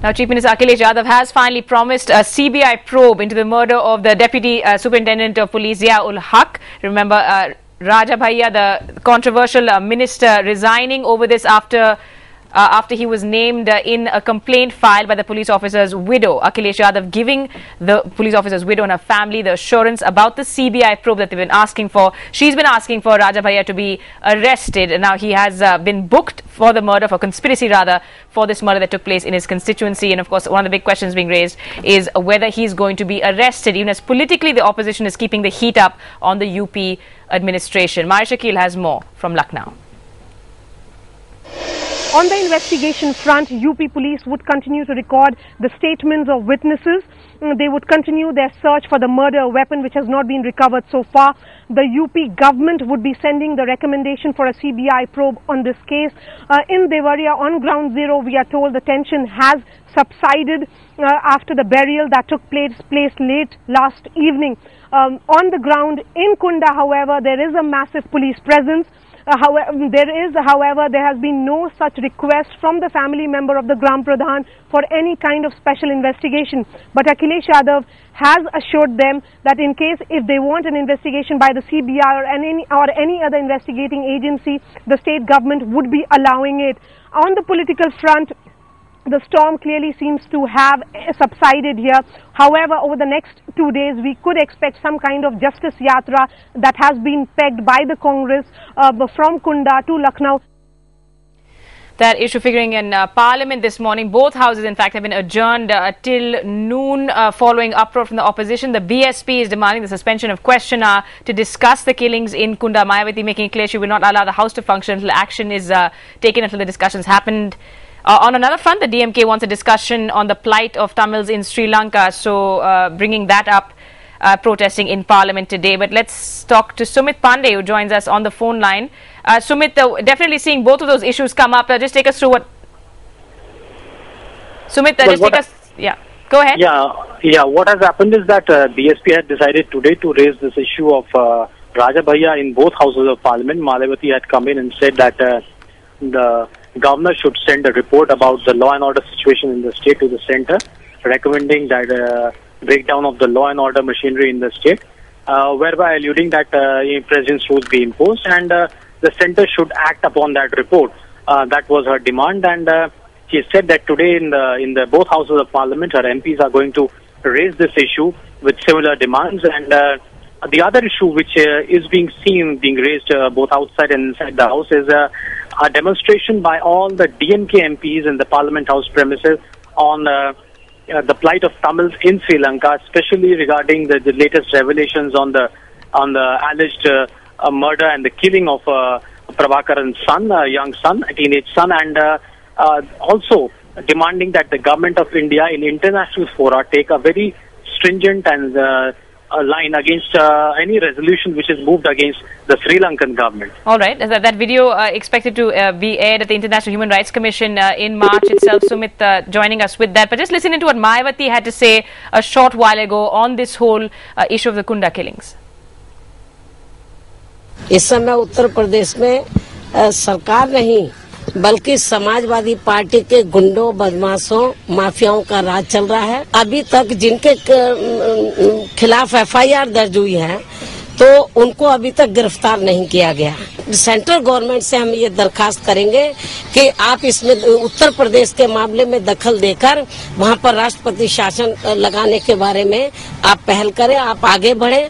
Now, Chief Minister Akhilesh Yadav has finally promised a CBI probe into the murder of the Deputy Superintendent of Police Zia-ul Haq. Remember, Raja Bhaiya, the controversial minister, resigning over this after he was named in a complaint filed by the police officer's widow. Akhilesh Yadav giving the police officer's widow and her family the assurance about the CBI probe that they've been asking for. She's been asking for Raja Bhaiya to be arrested, and now he has been booked for the murder, for conspiracy rather, for this murder that took place in his constituency. And of course, one of the big questions being raised is whether he's going to be arrested, even as politically the opposition is keeping the heat up on the UP administration. Maya Shakil has more from Lucknow. On the investigation front, UP police would continue to record the statements of witnesses. They would continue their search for the murder weapon which has not been recovered so far. The UP government would be sending the recommendation for a CBI probe on this case. In Devaria, on ground zero, we are told the tension has subsided after the burial that took place late last evening. On the ground in Kunda, however, there is a massive police presence. However, there has been no such request from the family member of the Gram Pradhan for any kind of special investigation. But Akhilesh Yadav has assured them that in case if they want an investigation by the CBI or any other investigating agency, the state government would be allowing it. On the political front, the storm clearly seems to have subsided here. However, over the next 2 days, we could expect some kind of justice yatra that has been pegged by the Congress from Kunda to Lucknow. That issue figuring in Parliament this morning. Both houses, in fact, have been adjourned till noon following uproar from the opposition. The BSP is demanding the suspension of question hour to discuss the killings in Kunda. Mayawati making it clear she will not allow the House to function until action is taken, until the discussions happened. On another front, the DMK wants a discussion on the plight of Tamils in Sri Lanka, so bringing that up, protesting in Parliament today. But let's talk to Sumit Pandey, who joins us on the phone line. Sumit, definitely seeing both of those issues come up. Just take us through what... Sumit, just take us... Yeah, go ahead. Yeah. What has happened is that BSP had decided today to raise this issue of Raja Bhaiya in both houses of Parliament. Mayawati had come in and said that the governor should send a report about the law and order situation in the state to the centre, recommending that breakdown of the law and order machinery in the state, whereby alluding that president's rules be imposed, and the centre should act upon that report. That was her demand, and she said that today in the both houses of Parliament, her MPs are going to raise this issue with similar demands. And the other issue which is being raised both outside and inside the house is a demonstration by all the DMK MPs in the Parliament House premises on the plight of Tamils in Sri Lanka, especially regarding the latest revelations on the alleged murder and the killing of Prabhakaran's son, a young son, a teenage son, and also demanding that the government of India in international fora take a very stringent and a line against any resolution which is moved against the Sri Lankan government. All right. That video expected to be aired at the International Human Rights Commission in March itself. Sumit joining us with that. But just listening to what Mayawati had to say a short while ago on this whole issue of the Kunda killings. इस समय उत्तर प्रदेश में सरकार नहीं बल्कि Samajwadi party के गुंडों, बदमाशों, माफियाओं का राज चल रहा है। अभी तक जिनके खिलाफ FIR दर्ज हुई है तो उनको अभी तक गिरफ्तार नहीं किया गया। सेंट्रल गवर्नमेंट से हम ये दरखास्त करेंगे कि आप इसमें उत्तर प्रदेश के मामले में दखल देकर वहाँ पर राष्ट्रपति शासन लगाने के बारे में आप पहल करें, आप आगे बढ़ें।